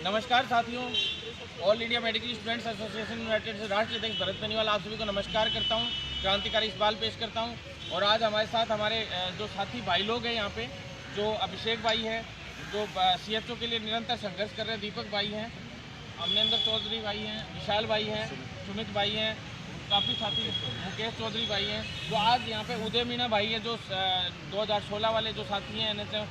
नमस्कार साथियों, all India medical students association United से राष्ट्रीय अध्यक्ष भरत बेनीवाल आप सभी को नमस्कार करता हूं, क्रांतिकारी इकबाल पेश करता हूं। और आज हमारे साथ हमारे जो साथी भाई लोग हैं यहाँ पे, जो अभिषेक भाई हैं, जो CHO के लिए निरंतर संघर्ष कर रहे हैं, दीपक भाई हैं, अमनेंद्र चौधरी भाई हैं, विशाल भाई हैं, सुमित भाई हैं, काफ़ी साथी मुकेश चौधरी भाई हैं, जो आज यहाँ पे उदय मीणा भाई हैं, जो 2016 वाले जो साथी हैं, NHM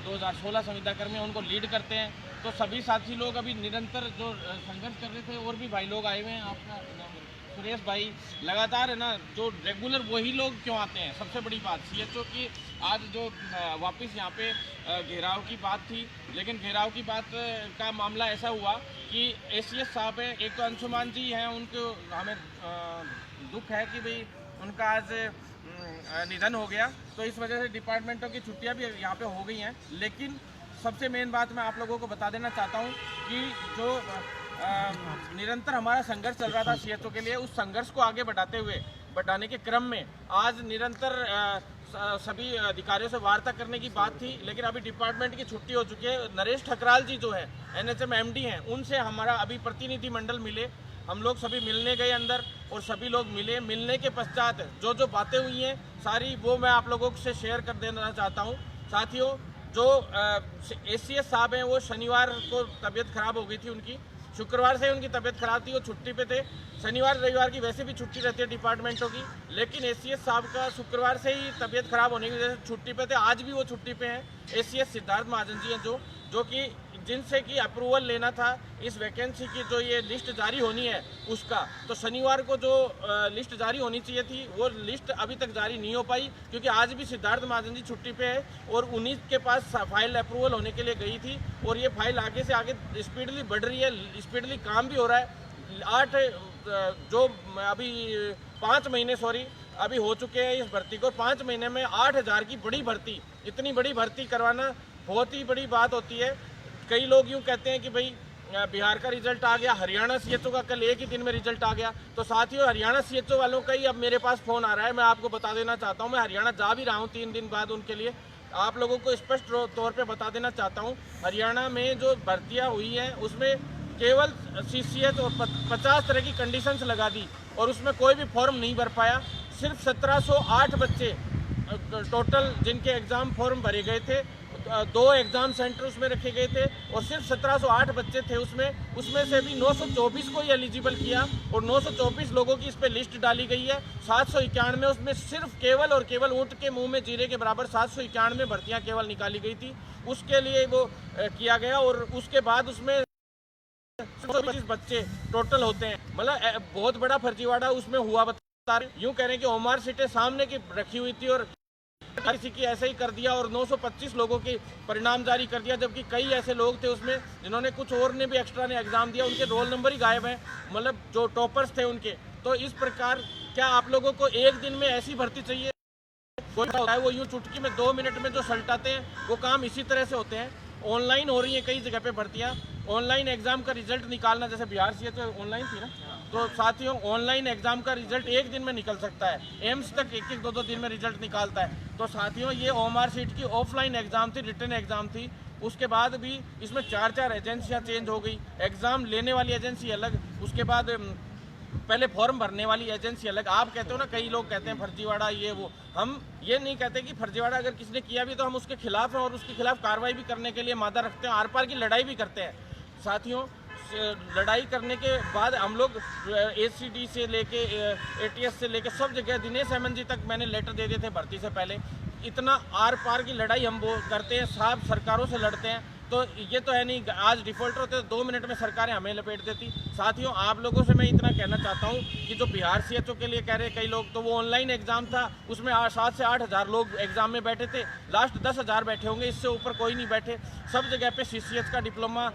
2016 संविदा कर्मी हैं, उनको लीड करते हैं। तो सभी साथी लोग अभी निरंतर जो संघर्ष कर रहे थे, और भी भाई लोग आए हुए हैं। आपका सुरेश भाई लगातार है ना, जो रेगुलर वही लोग क्यों आते हैं, सबसे बड़ी बात CHO की आज जो वापस यहाँ पे घेराव की बात थी, लेकिन घेराव की बात का मामला ऐसा हुआ कि ACS साहब है, एक तो अंशुमान जी हैं, उनको हमें दुख है कि भाई उनका आज निधन हो गया, तो इस वजह से डिपार्टमेंटों की छुट्टियां भी यहाँ पे हो गई हैं। लेकिन सबसे मेन बात मैं आप लोगों को बता देना चाहता हूँ कि जो निरंतर हमारा संघर्ष चल रहा था CHO के लिए, उस संघर्ष को आगे बढ़ाने के क्रम में आज निरंतर सभी अधिकारियों से वार्ता करने की बात थी, लेकिन अभी डिपार्टमेंट की छुट्टी हो चुकी है। नरेश ठकराल जी जो है NHM MD हैं, उनसे हमारा अभी प्रतिनिधि मंडल मिले, हम लोग सभी मिलने गए अंदर, और सभी लोग मिलने के पश्चात जो बातें हुई हैं सारी वो मैं आप लोगों से शेयर कर देना चाहता हूँ। साथियों, जो ACS साहब हैं, वो शनिवार को तबीयत खराब हो गई थी उनकी, शुक्रवार से उनकी तबीयत खराब थी, वो छुट्टी पे थे। शनिवार रविवार की वैसे भी छुट्टी रहती है डिपार्टमेंटों की, लेकिन ACS साहब का शुक्रवार से ही तबीयत खराब होने की वजह से छुट्टी पे थे। आज भी वो छुट्टी पे हैं। ACS सिद्धार्थ महाजन जी हैं, जो कि जिनसे कि अप्रूवल लेना था इस वैकेंसी की, जो ये लिस्ट जारी होनी है उसका, तो शनिवार को जो लिस्ट जारी होनी चाहिए थी वो लिस्ट अभी तक जारी नहीं हो पाई, क्योंकि आज भी सिद्धार्थ महाजन जी छुट्टी पे है और उन्हीं के पास फाइल अप्रूवल होने के लिए गई थी, और ये फाइल आगे से आगे स्पीडली बढ़ रही है, स्पीडली काम भी हो रहा है। जो अभी 5 महीने अभी हो चुके हैं इस भर्ती को, 5 महीने में 8000 की बड़ी भर्ती, इतनी बड़ी भर्ती करवाना बहुत ही बड़ी बात होती है। कई लोग यूँ कहते हैं कि भाई बिहार का रिजल्ट आ गया, हरियाणा CHO का कल एक ही दिन में रिजल्ट आ गया। तो साथियों, हरियाणा CHO वालों का ही अब मेरे पास फ़ोन आ रहा है, मैं आपको बता देना चाहता हूँ। मैं हरियाणा जा भी रहा हूँ 3 दिन बाद उनके लिए। आप लोगों को स्पष्ट तौर पे बता देना चाहता हूँ, हरियाणा में जो भर्तियाँ हुई हैं उसमें केवल CCH और 50 तरह की कंडीशंस लगा दी, और उसमें कोई भी फॉर्म नहीं भर पाया। सिर्फ 1708 बच्चे टोटल जिनके एग्ज़ाम फॉर्म भरे गए थे, 2 एग्ज़ाम सेंटर उसमें रखे गए थे, और सिर्फ 1708 बच्चे थे उसमें से भी 924 को ही एलिजिबल किया, और 924 लोगों की इस पर लिस्ट डाली गई है। 791 उसमें सिर्फ केवल और केवल ऊँट के मुंह में जीरे के बराबर 791 भर्तियाँ केवल निकाली गई थी, उसके लिए वो किया गया। और उसके बाद उसमें 125 बच्चे टोटल होते हैं, मतलब बहुत बड़ा फर्जीवाड़ा उसमें हुआ। बता रहे यूँ कह रहे हैं कि ओमार सीटें सामने की रखी हुई थी और किसी की ऐसे ही कर दिया, और 925 लोगों के परिणाम जारी कर दिया, जबकि कई ऐसे लोग थे उसमें जिन्होंने कुछ और ने भी एक्स्ट्रा ने एग्जाम दिया, उनके रोल नंबर ही गायब हैं, मतलब जो टॉपर्स थे उनके। तो इस प्रकार क्या आप लोगों को एक दिन में ऐसी भर्ती चाहिए? कोई होता है वो यूँ चुटकी में 2 मिनट में जो सलटाते हैं वो काम इसी तरह से होते हैं। ऑनलाइन हो रही है कई जगह पे भर्तियाँ, ऑनलाइन एग्जाम का रिजल्ट निकालना, जैसे बिहार CHO ऑनलाइन थी ना, तो साथियों ऑनलाइन एग्जाम का रिजल्ट एक दिन में निकल सकता है। एम्स तक 1-2 दिन में रिजल्ट निकालता है। तो साथियों, ये OMR सीट की ऑफलाइन एग्जाम थी, रिटन एग्जाम थी, उसके बाद भी इसमें 4 एजेंसियां चेंज हो गई। एग्जाम लेने वाली एजेंसी अलग, उसके बाद पहले फॉर्म भरने वाली एजेंसी अलग। आप कहते हो ना, कई लोग कहते हैं फर्जीवाड़ा ये वो, हम ये नहीं कहते कि फर्जीवाड़ा अगर किसी ने किया भी तो हम उसके खिलाफ हैं और उसके खिलाफ कार्रवाई भी करने के लिए मादा रखते हैं, आर पार की लड़ाई भी करते हैं। साथियों, लड़ाई करने के बाद हम लोग ACD से लेके ATS से लेके सब जगह दिनेश हेमंत जी तक मैंने लेटर दे दिए थे भर्ती से पहले। इतना आर पार की लड़ाई हम वो करते हैं, साहब सरकारों से लड़ते हैं। तो ये तो है नहीं, आज डिफॉल्टर होते तो 2 मिनट में सरकारें हमें लपेट देती। साथियों, आप लोगों से मैं इतना कहना चाहता हूँ कि जो बिहार CHO के लिए कह रहे हैं कई लोग, तो वो ऑनलाइन एग्जाम था, उसमें 7 से 8 हज़ार लोग एग्जाम में बैठे थे, लास्ट 10 हज़ार बैठे होंगे, इससे ऊपर कोई नहीं बैठे। सब जगह पे CCH का डिप्लोमा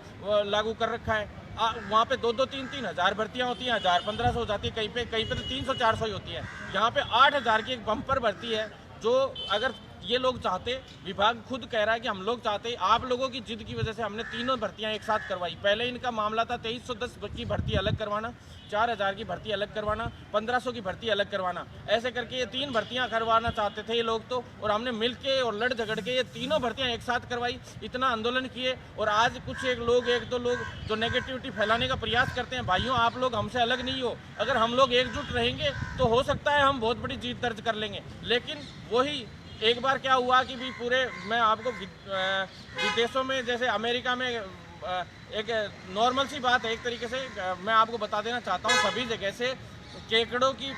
लागू कर रखा है। वहाँ पे 2-2, 3-3 हज़ार भर्तियाँ होती हैं, 1000-1500 हो जाती है, कहीं पे तो 300-400 ही होती है। यहाँ पे 8000 की एक बम्पर भर्ती है, जो अगर ये लोग चाहते, विभाग खुद कह रहा है कि हम लोग चाहते, आप लोगों की जिद की वजह से हमने तीनों भर्तियां एक साथ करवाई। पहले इनका मामला था 2310 की भर्ती अलग करवाना, 4000 की भर्ती अलग करवाना, 1500 की भर्ती अलग करवाना, ऐसे करके ये 3 भर्तियां करवाना चाहते थे ये लोग तो। और हमने मिल के और लड़ झगड़ के ये तीनों भर्तियां एक साथ करवाई, इतना आंदोलन किए। और आज कुछ एक दो लोग जो नेगेटिविटी फैलाने का प्रयास करते हैं, भाइयों आप लोग हमसे अलग नहीं हो। अगर हम लोग एकजुट रहेंगे तो हो सकता है हम बहुत बड़ी जीत दर्ज कर लेंगे। लेकिन वही एक बार क्या हुआ कि भी पूरे, मैं आपको विदेशों में जैसे अमेरिका में एक नॉर्मल सी बात है एक तरीके से, मैं आपको बता देना चाहता हूँ, सभी जगह से केकड़ों की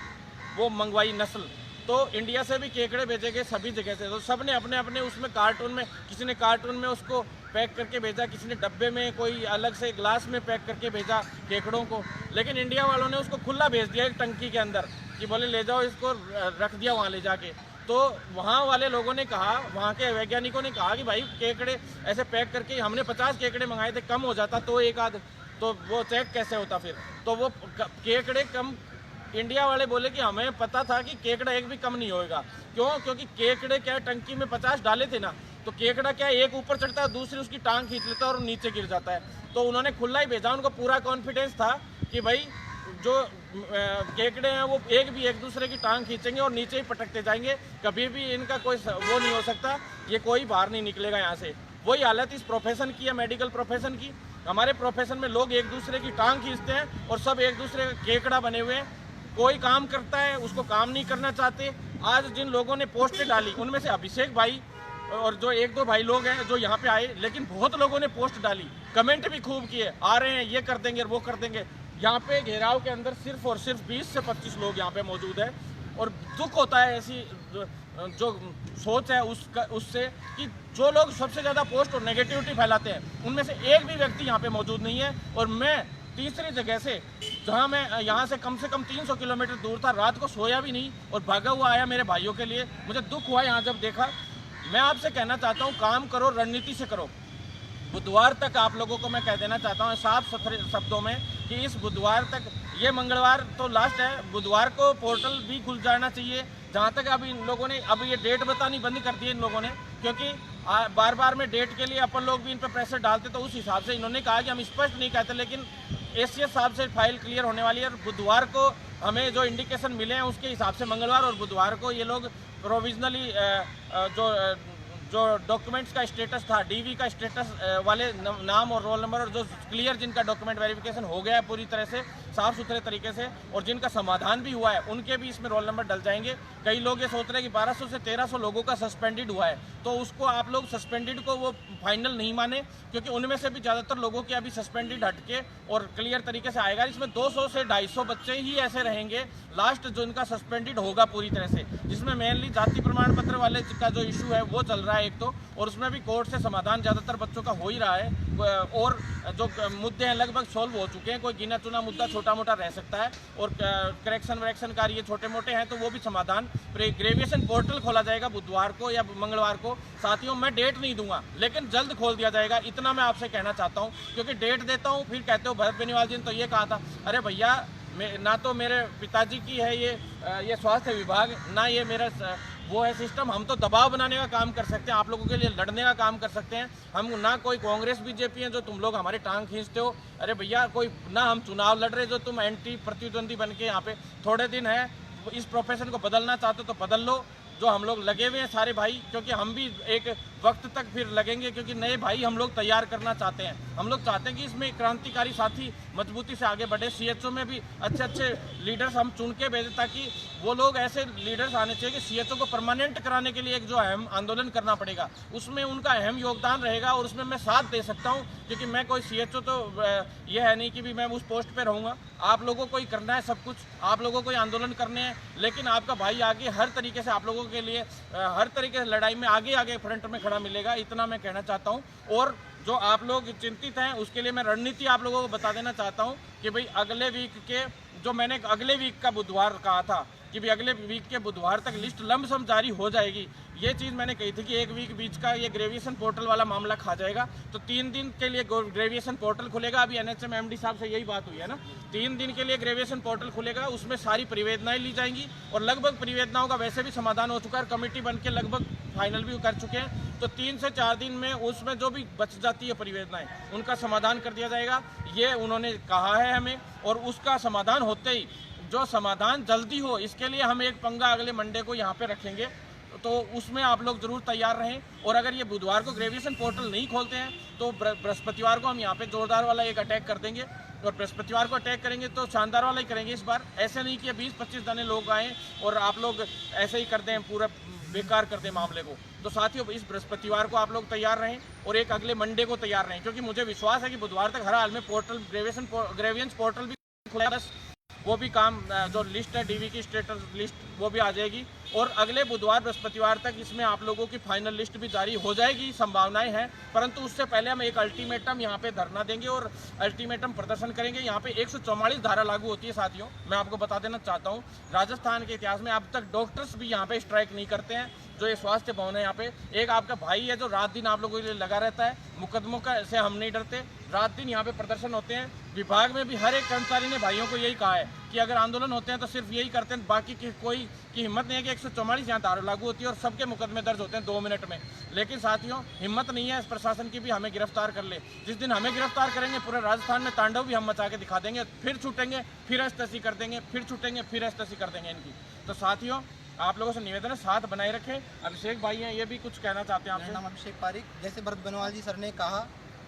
वो मंगवाई नस्ल, तो इंडिया से भी केकड़े भेजे गए सभी जगह से। तो सब ने अपने अपने उसमें कार्टून में, किसी ने कार्टून में उसको पैक करके भेजा, किसी ने डब्बे में, कोई अलग से ग्लास में पैक करके भेजा केकड़ों को। लेकिन इंडिया वालों ने उसको खुला भेज दिया एक टंकी के अंदर कि बोले ले जाओ इसको, रख दिया वहाँ ले जाके। तो वहाँ वाले लोगों ने कहा, वहाँ के वैज्ञानिकों ने कहा कि भाई केकड़े ऐसे पैक करके, हमने 50 केकड़े मंगाए थे, कम हो जाता तो एक आध, तो वो चेक कैसे होता फिर। तो वो केकड़े कम, इंडिया वाले बोले कि हमें पता था कि केकड़ा एक भी कम नहीं होएगा। क्यों? क्योंकि केकड़े क्या टंकी में 50 डाले थे ना, तो केकड़ा क्या एक ऊपर चढ़ता है, दूसरी उसकी टांग खींच लेता है और नीचे गिर जाता है। तो उन्होंने खुला ही भेजा, उनको पूरा कॉन्फिडेंस था कि भाई जो केकड़े हैं वो एक दूसरे की टांग खींचेंगे और नीचे ही पटकते जाएंगे, कभी भी इनका कोई वो नहीं हो सकता, ये कोई बाहर नहीं निकलेगा यहाँ से। वही हालत इस प्रोफेशन की है, मेडिकल प्रोफेशन की। हमारे प्रोफेशन में लोग एक दूसरे की टांग खींचते हैं और सब एक दूसरे का केकड़ा बने हुए हैं। कोई काम करता है उसको काम नहीं करना चाहते। आज जिन लोगों ने पोस्टें डाली उनमें से अभिषेक भाई और जो एक दो भाई लोग हैं जो यहाँ पे आए, लेकिन बहुत लोगों ने पोस्ट डाली, कमेंट भी खूब किए, आ रहे हैं, ये कर देंगे वो कर देंगे। यहाँ पे घेराव के अंदर सिर्फ और सिर्फ 20 से 25 लोग यहाँ पे मौजूद है। और दुख होता है ऐसी जो सोच है उससे कि जो लोग सबसे ज़्यादा पोस्ट और नेगेटिविटी फैलाते हैं उनमें से एक भी व्यक्ति यहाँ पे मौजूद नहीं है। और मैं तीसरी जगह से, जहाँ मैं यहाँ से कम 300 किलोमीटर दूर था, रात को सोया भी नहीं और भागा हुआ आया मेरे भाइयों के लिए। मुझे दुख हुआ यहाँ जब देखा। मैं आपसे कहना चाहता हूँ, काम करो, रणनीति से करो। बुधवार तक आप लोगों को मैं कह देना चाहता हूँ साफ सुथरे शब्दों में कि इस बुधवार तक, ये मंगलवार तो लास्ट है, बुधवार को पोर्टल भी खुल जाना चाहिए। जहाँ तक अभी इन लोगों ने अब ये डेट बतानी बंद कर दी है इन लोगों ने, क्योंकि बार बार में डेट के लिए अपन लोग भी इन पर प्रेशर डालते, तो उस हिसाब से इन्होंने कहा कि हम स्पष्ट नहीं कहते, लेकिन एसीएस साहब से फाइल क्लियर होने वाली है। और बुधवार को हमें जो इंडिकेशन मिले हैं उसके हिसाब से मंगलवार और बुधवार को ये लोग प्रोविजनली जो डॉक्यूमेंट्स का स्टेटस था, डीवी का स्टेटस वाले नाम और रोल नंबर, और जो क्लियर जिनका डॉक्यूमेंट वेरिफिकेशन हो गया है पूरी तरह से साफ सुथरे तरीके से, और जिनका समाधान भी हुआ है उनके भी इसमें रोल नंबर डल जाएंगे। कई लोग ये सोच रहे हैं कि 1200 से 1300 लोगों का सस्पेंडेड हुआ है, तो उसको आप लोग सस्पेंडेड को वो फाइनल नहीं माने, क्योंकि उनमें से भी ज़्यादातर लोगों के अभी सस्पेंडेड हटके और क्लियर तरीके से आएगा। इसमें 200 से 250 बच्चे ही ऐसे रहेंगे लास्ट जो इनका सस्पेंडेड होगा पूरी तरह से, जिसमें मेनली जाति प्रमाण पत्र वाले का जो इशू है वो चल रहा है एक तो, और उसमें भी कोर्ट से समाधान ज़्यादातर बच्चों का हो ही रहा है, और जो मुद्दे हैं लगभग सॉल्व हो चुके हैं। कोई गिना चुना मुद्दा छोटा मोटा रह सकता है, और करेक्शन वरेक्शन कार्य छोटे मोटे हैं तो वो भी समाधान। ग्रेजुएशन पोर्टल खोला जाएगा बुधवार को या मंगलवार को। साथियों, मैं डेट नहीं दूंगा, लेकिन जल्द खोल दिया जाएगा, इतना मैं आपसे कहना चाहता हूँ। क्योंकि डेट देता हूँ फिर कहते हो भरत बेनीवाल जी ने तो ये कहा था। अरे भैया, ना तो मेरे पिताजी की है ये स्वास्थ्य विभाग, ना ये मेरा वो है सिस्टम। हम तो दबाव बनाने का काम कर सकते हैं, आप लोगों के लिए लड़ने का काम कर सकते हैं। हम ना कोई कांग्रेस बीजेपी है जो तुम लोग हमारे टांग खींचते हो। अरे भैया, कोई ना हम चुनाव लड़ रहे जो तुम एंटी प्रतिद्वंदी बन के यहाँ पे थोड़े दिन है, इस प्रोफेशन को बदलना चाहते हो तो बदल लो। जो हम लोग लगे हुए हैं सारे भाई, क्योंकि हम भी एक वक्त तक फिर लगेंगे, क्योंकि नए भाई हम लोग तैयार करना चाहते हैं। हम लोग चाहते हैं कि इसमें क्रांतिकारी साथी मजबूती से आगे बढ़े। सीएचओ में भी अच्छे अच्छे लीडर्स हम चुन के भेजें, ताकि वो लोग ऐसे लीडर्स आने चाहिए कि सीएचओ को परमानेंट कराने के लिए एक जो अहम आंदोलन करना पड़ेगा, उसमें उनका अहम योगदान रहेगा और उसमें मैं साथ दे सकता हूँ। क्योंकि मैं कोई सीएचओ तो ये है नहीं कि भी मैं उस पोस्ट पर रहूँगा। आप लोगों को ही करना है सब कुछ, आप लोगों को ही आंदोलन करने हैं, लेकिन आपका भाई आगे हर तरीके से आप लोगों के लिए हर तरीके से लड़ाई में आगे फ्रंट में खड़ा मिलेगा, इतना मैं कहना चाहता हूँ। और जो आप लोग चिंतित हैं उसके लिए मैं रणनीति आप लोगों को बता देना चाहता हूँ कि भाई अगले वीक के जो मैंने अगले वीक का बुधवार कहा था कि भी अगले वीक के बुधवार तक लिस्ट लमसम जारी हो जाएगी, ये चीज़ मैंने कही थी कि एक वीक बीच का ये ग्रेविएशन पोर्टल वाला मामला खा जाएगा। तो 3 दिन के लिए ग्रेविएशन पोर्टल खुलेगा। अभी एनएचएम एमडी साहब से यही बात हुई है ना, 3 दिन के लिए ग्रेविएशन पोर्टल खुलेगा, उसमें सारी परिवेदनाएं ली जाएंगी और लगभग परिवेदनाओं का वैसे भी समाधान हो चुका है, कमेटी बन के लगभग फाइनल भी कर चुके हैं। तो 3 से 4 दिन में उसमें जो भी बच जाती है परिवेदनाएं उनका समाधान कर दिया जाएगा, ये उन्होंने कहा है हमें। और उसका समाधान होते ही जो समाधान जल्दी हो, इसके लिए हम एक पंगा अगले मंडे को यहाँ पे रखेंगे, तो उसमें आप लोग जरूर तैयार रहें। और अगर ये बुधवार को ग्रेविएशन पोर्टल नहीं खोलते हैं तो बृहस्पतिवार को हम यहाँ पे जोरदार वाला एक अटैक कर देंगे। और बृहस्पतिवार को अटैक करेंगे तो शानदार वाला ही करेंगे इस बार। ऐसे नहीं कि 20-25 जने लोग आएँ और आप लोग ऐसे ही कर दें, पूरा बेकार कर दें मामले को। तो साथियों, इस बृहस्पतिवार को आप लोग तैयार रहें और एक अगले मंडे को तैयार रहें, क्योंकि मुझे विश्वास है कि बुधवार तक हर हाल में पोर्टल ग्रेविएशन पोर्टल भी खुला, बस वो भी काम जो लिस्ट है डीवी की स्टेटस लिस्ट वो भी आ जाएगी। और अगले बुधवार बृहस्पतिवार तक इसमें आप लोगों की फाइनल लिस्ट भी जारी हो जाएगी, संभावनाएं हैं। परंतु उससे पहले हम एक अल्टीमेटम यहाँ पे धरना देंगे और अल्टीमेटम प्रदर्शन करेंगे। यहाँ पे 144 धारा लागू होती है साथियों, मैं आपको बता देना चाहता हूँ। राजस्थान के इतिहास में अब तक डॉक्टर्स भी यहाँ पे स्ट्राइक नहीं करते हैं, जो ये स्वास्थ्य भवन है यहाँ पे। एक आपका भाई है जो रात दिन आप लोगों के लिए लगा रहता है, मुकदमों का से हम नहीं डरते, रात दिन यहाँ पे प्रदर्शन होते हैं। विभाग में भी हर एक कर्मचारी ने भाइयों को यही कहा है कि अगर आंदोलन होते हैं तो सिर्फ यही करते हैं, बाकी की कोई की हिम्मत नहीं है कि 144 यहाँ धारा लागू होती है और सबके मुकदमे दर्ज होते हैं 2 मिनट में। लेकिन साथियों, हिम्मत नहीं है इस प्रशासन की भी हमें गिरफ्तार कर ले। जिस दिन हमें गिरफ्तार करेंगे पूरे राजस्थान में तांडव भी हम मचा के दिखा देंगे, फिर छूटेंगे फिर ऐसी कर देंगे, फिर छूटेंगे फिर ऐसी कर देंगे इनकी। तो साथियों, आप लोगों से निवेदन है, साथ बनाए रखें। अभिषेक भाई हैं, ये भी कुछ कहना चाहते हैं आपसे। मेरा नाम अभिषेक पारिक। जैसे भरत बनवाल जी सर ने कहा,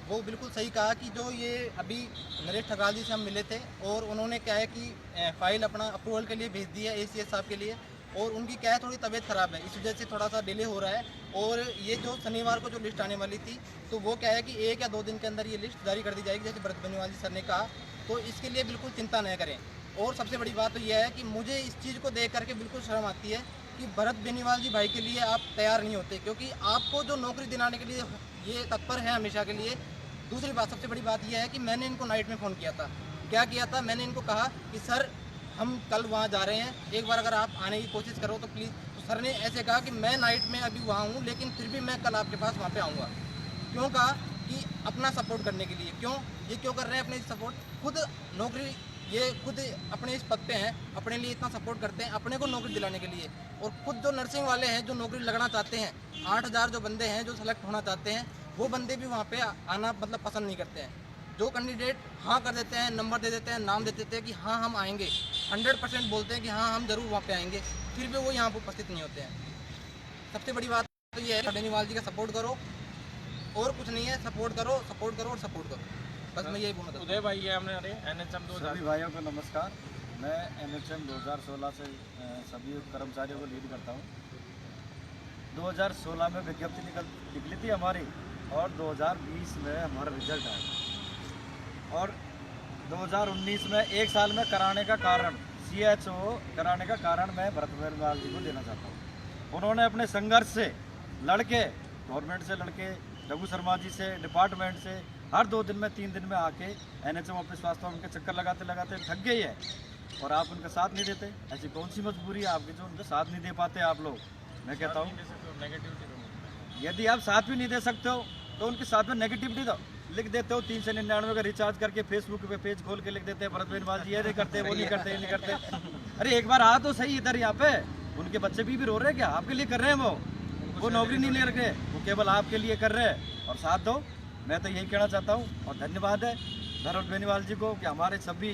वो बिल्कुल सही कहा कि जो ये अभी नरेश ठकराल जी से हम मिले थे और उन्होंने क्या है कि फाइल अपना अप्रूवल के लिए भेज दी है ACS साहब के लिए, और उनकी क्या है थोड़ी तबीयत ख़राब है, इस वजह से थोड़ा सा डिले हो रहा है। और ये जो शनिवार को जो लिस्ट आने वाली थी, तो वो क्या है कि 1 या 2 दिन के अंदर ये लिस्ट जारी कर दी जाएगी, जैसे भरत बनवाल जी सर ने कहा। तो इसके लिए बिल्कुल चिंता न करें। और सबसे बड़ी बात तो यह है कि मुझे इस चीज़ को देख करके बिल्कुल शर्म आती है कि भरत बेनीवाल जी भाई के लिए आप तैयार नहीं होते, क्योंकि आपको जो नौकरी दिलाने के लिए ये तत्पर है हमेशा के लिए। दूसरी बात, सबसे बड़ी बात यह है कि मैंने इनको नाइट में फ़ोन किया था। क्या किया था, मैंने इनको कहा कि सर हम कल वहाँ जा रहे हैं, एक बार अगर आप आने की कोशिश करो तो प्लीज़। तो सर ने ऐसे कहा कि मैं नाइट में अभी वहाँ हूँ, लेकिन फिर भी मैं कल आपके पास वहाँ पे आऊँगा। क्यों कहा कि अपना सपोर्ट करने के लिए। क्यों कर रहे हैं अपने सपोर्ट? खुद नौकरी, ये खुद अपने इस पद पे हैं, अपने लिए इतना सपोर्ट करते हैं अपने को नौकरी दिलाने के लिए। और खुद जो नर्सिंग वाले हैं जो नौकरी लगना चाहते हैं, 8000 जो बंदे हैं जो सेलेक्ट होना चाहते हैं, वो बंदे भी वहाँ पे आना मतलब पसंद नहीं करते हैं। जो कैंडिडेट हाँ कर देते हैं, नंबर दे देते हैं, नाम दे देते हैं कि हाँ हम आएंगे, 100% बोलते हैं कि हाँ हम ज़रूर वहाँ पे आएंगे, फिर भी वो यहाँ पर उपस्थित नहीं होते हैं। सबसे बड़ी बात तो ये है, बेनीवाल जी का सपोर्ट करो, और कुछ नहीं है, सपोर्ट करो और सपोर्ट करो। बस मैं यही बोलना था। उदय भाई है हमने NHM 2000। सभी भाइयों को नमस्कार। मैं NHM 2016 से सभी कर्मचारियों को लीड करता हूँ। 2016 में विज्ञप्ति निकली थी हमारी, और 2020 में हमारा रिजल्ट आया, और 2019 में 1 साल में कराने का कारण, CHO कराने का कारण मैं भरत बेनीवाल जी को देना चाहता हूँ। उन्होंने अपने संघर्ष से लड़के, गवर्नमेंट से लड़के, रघु शर्मा जी से, डिपार्टमेंट से, हर 2 दिन में 3 दिन में आके NHM ऑफिस वास्तव उनके चक्कर लगाते लगाते थक गई है, और आप उनका साथ नहीं देते। ऐसी कौन सी मजबूरी है आपकी जो उनका साथ नहीं दे पाते आप लोग? मैं कहता हूँ, यदि आप साथ भी नहीं दे सकते हो तो उनके साथ में नेगेटिविटी तो लिख देते हो। 399 का रिचार्ज करके फेसबुक पे पेज खोल के लिख देते हैं भरत बेनीवाल जी ये नहीं करते, वो नहीं करते, ये नहीं करते। अरे एक बार आ तो सही इधर, यहाँ पे उनके बच्चे भी रो रहे हैं क्या? आपके लिए कर रहे हैं वो नौकरी नहीं ले रखे, वो केवल आपके लिए कर रहे हैं, और साथ दो। मैं तो यही कहना चाहता हूँ, और धन्यवाद है भरत बेनीवाल जी को कि हमारे सभी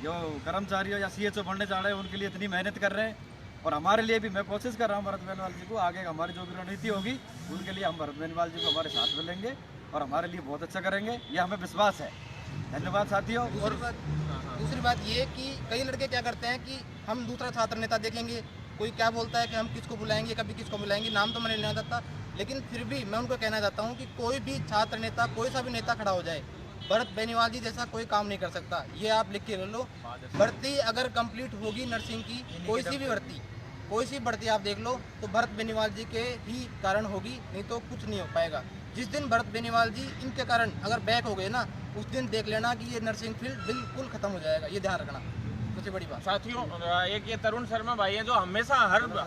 जो कर्मचारी या CHO बनने जा रहे हैं उनके लिए इतनी मेहनत कर रहे हैं, और हमारे लिए भी मैं कोशिश कर रहा हूँ भरत बेनीवाल जी को आगे हमारी जो भी रणनीति होगी उनके लिए हम भरत बेनीवाल जी को हमारे साथ में लेंगे और हमारे लिए बहुत अच्छा करेंगे, ये हमें विश्वास है। धन्यवाद साथियों। और दूसरी बात ये कि कई लड़के क्या करते हैं कि हम दूसरा छात्र नेता देखेंगे, कोई क्या बोलता है कि हम किसको बुलाएंगे, कभी किसको बुलाएंगे, नाम तो मैंने लेना चाहता, लेकिन फिर भी मैं उनको कहना चाहता हूँ कि कोई भी छात्र नेता, कोई सा भी नेता खड़ा हो जाए, भरत बेनीवाल जी जैसा कोई काम नहीं कर सकता। ये आप लिख के ले लो। भर्ती अगर कंप्लीट होगी नर्सिंग की, कोई सी भर्ती आप देख लो, तो भरत बेनीवाल जी के ही कारण होगी, नहीं तो कुछ नहीं हो पाएगा। जिस दिन भरत बेनीवाल जी इनके कारण अगर बैक हो गए ना, उस दिन देख लेना कि ये नर्सिंग फील्ड बिल्कुल ख़त्म हो जाएगा, ये ध्यान रखना। सबसे बड़ी बात। साथियों, एक ये तरुण शर्मा भाई हैं जो हमेशा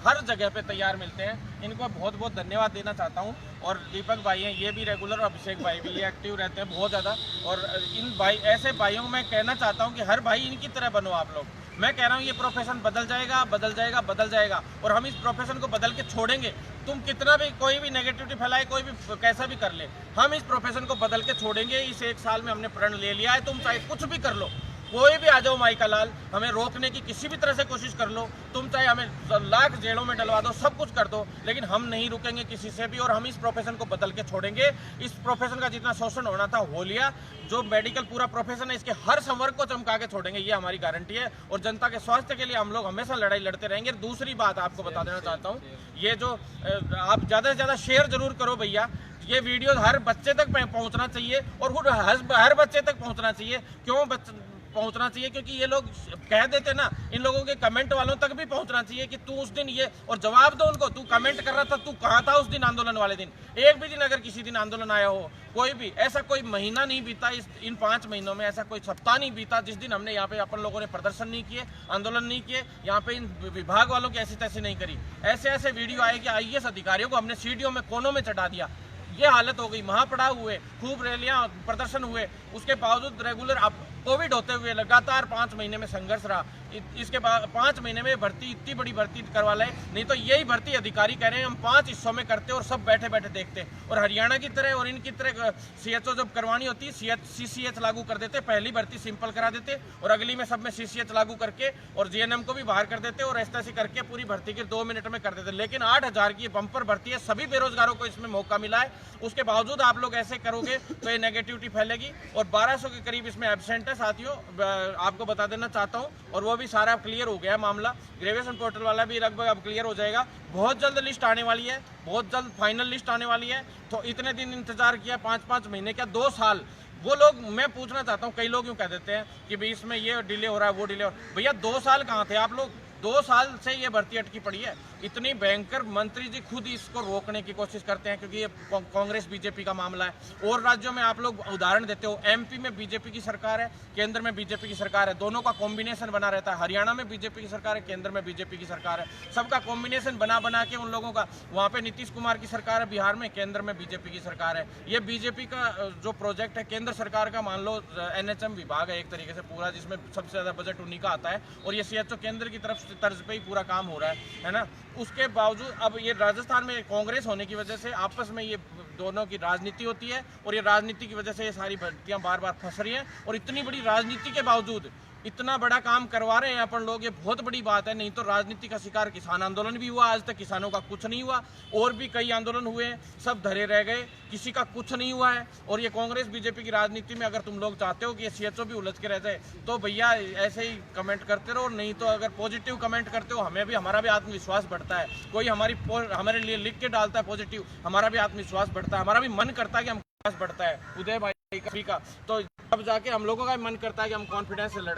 हर जगह पे तैयार मिलते हैं, इनको बहुत बहुत धन्यवाद देना चाहता हूँ। और दीपक भाई हैं, ये भी रेगुलर, अभिषेक भाई भी ये एक्टिव रहते हैं बहुत ज़्यादा। और इन भाई ऐसे भाइयों को मैं कहना चाहता हूँ कि हर भाई इनकी तरह बनो आप लोग। मैं कह रहा हूँ ये प्रोफेशन बदल जाएगा, बदल जाएगा, बदल जाएगा, और हम इस प्रोफेशन को बदल के छोड़ेंगे। तुम कितना भी कोई भी नेगेटिविटी फैलाए, कोई भी कैसा भी कर ले, हम इस प्रोफेशन को बदल के छोड़ेंगे। इस 1 साल में हमने प्रण ले लिया है। तुम चाहे कुछ भी कर लो, कोई भी आ जाओ माई का लाल, हमें रोकने की किसी भी तरह से कोशिश कर लो, तुम चाहे हमें लाख जेलों में डलवा दो, सब कुछ कर दो, लेकिन हम नहीं रुकेंगे किसी से भी। और हम इस प्रोफेशन को बदल के छोड़ेंगे। इस प्रोफेशन का जितना शोषण होना था हो लिया। जो मेडिकल पूरा प्रोफेशन है, इसके हर संवर्ग को चमका के छोड़ेंगे, ये हमारी गारंटी है। और जनता के स्वास्थ्य के लिए हम लोग हमेशा लड़ाई लड़ते रहेंगे। दूसरी बात आपको बता देना चाहता हूँ, ये जो आप ज़्यादा से ज़्यादा शेयर जरूर करो भैया। ये वीडियो हर बच्चे तक पहुँचना चाहिए, और हर बच्चे तक पहुँचना चाहिए। क्यों पहुंचना चाहिए? क्योंकि ये लोग कह देते ना, इन लोगों के कमेंट वालों तक भी पहुंचना चाहिए कि तू उस दिन ये, और जवाब दो उनको, तू कमेंट कर रहा था, तू कहाँ था उस दिन आंदोलन वाले दिन? एक भी दिन अगर किसी दिन आंदोलन आया हो, कोई भी ऐसा कोई महीना नहीं बीता इन 5 महीनों में, ऐसा कोई सप्ताह नहीं बीता जिस दिन हमने यहाँ पे अपन लोगों ने प्रदर्शन नहीं किए, आंदोलन नहीं किए, यहाँ पे इन विभाग वालों की ऐसी तैसी नहीं करी। ऐसे ऐसे वीडियो आए कि IAS अधिकारियों को हमने सीढ़ियों में, कोनों में चढ़ा दिया। ये हालत हो गई। महापड़ाव हुए, खूब रैलियां, प्रदर्शन हुए, उसके बावजूद रेगुलर अब कोविड होते हुए लगातार 5 महीने में संघर्ष रहा। इसके बाद 5 महीने में भर्ती, इतनी बड़ी भर्ती करवा लाए, नहीं तो यही भर्ती अधिकारी कह रहे हैं हम 5 हिस्सों में करते और सब बैठे बैठे देखते। और हरियाणा की तरह और इनकी तरह CHO जब करवानी होती, CCH लागू कर देते। पहली भर्ती सिंपल करा देते और अगली में सब में CCH लागू करके और GNM को भी बाहर कर देते और ऐसे करके पूरी भर्ती की 2 मिनट में कर देते। लेकिन 8000 की बम्पर भर्ती है, सभी बेरोजगारों को इसमें मौका मिला है। उसके बावजूद आप लोग ऐसे करोगे तो ये नेगेटिविटी फैलेगी। और 1200 के करीब इसमें एब्सेंट है साथियों, आपको बता देना चाहता हूँ। और वो भी सारा क्लियर हो गया मामला, ग्रेजुएशन पोर्टल वाला भी लगभग अब क्लियर हो जाएगा। बहुत जल्द लिस्ट आने वाली है, बहुत जल्द फाइनल लिस्ट आने वाली है। तो इतने दिन इंतजार किया, 5-5 महीने क्या 2 साल। वो लोग, मैं पूछना चाहता हूँ, कई लोग यूँ कह देते हैं कि भाई इसमें ये डिले हो रहा है, वो डिले हो रहा है। भैया 2 साल कहाँ थे आप लोग? 2 साल से ये भर्ती अटकी पड़ी है। इतनी भयंकर, मंत्री जी खुद इसको रोकने की कोशिश करते हैं क्योंकि ये कांग्रेस बीजेपी का मामला है। और राज्यों में आप लोग उदाहरण देते हो, MP में बीजेपी की सरकार है, केंद्र में बीजेपी की सरकार है, दोनों का कॉम्बिनेशन बना रहता है। हरियाणा में बीजेपी की सरकार है, केंद्र में बीजेपी की सरकार है, सबका कॉम्बिनेशन बना बना के उन लोगों का, वहाँ पे नीतीश कुमार की सरकार है बिहार में, केंद्र में बीजेपी की सरकार है। ये बीजेपी का जो प्रोजेक्ट है केंद्र सरकार का, मान लो NHM विभाग है एक तरीके से पूरा, जिसमें सबसे ज्यादा बजट उन्हीं का आता है, और ये CHO केंद्र की तरफ से तर्ज पे ही पूरा काम हो रहा है ना। उसके बावजूद अब ये राजस्थान में कांग्रेस होने की वजह से आपस में ये दोनों की राजनीति होती है, और ये राजनीति की वजह से ये सारी भर्तियां बार बार फंस रही हैं। और इतनी बड़ी राजनीति के बावजूद इतना बड़ा काम करवा रहे हैं अपन लोग, ये बहुत बड़ी बात है। नहीं तो राजनीति का शिकार किसान आंदोलन भी हुआ, आज तक किसानों का कुछ नहीं हुआ। और भी कई आंदोलन हुए, सब धरे रह गए, किसी का कुछ नहीं हुआ है। और ये कांग्रेस बीजेपी की राजनीति में अगर तुम लोग चाहते हो कि ये CHO भी उलझ के रह जाए, तो भैया ऐसे ही कमेंट करते रहो। नहीं तो अगर पॉजिटिव कमेंट करते हो, हमें भी, हमारा भी आत्मविश्वास बढ़ता है। कोई हमारे लिए लिख के डालता है पॉजिटिव, हमारा भी आत्मविश्वास बढ़ता है, हमारा भी मन करता है कि हम बढ़ता है। उदय भाई का, तो अब जाके हम लोगों का मन करता है कि हम कॉन्फिडेंस से लड़ाई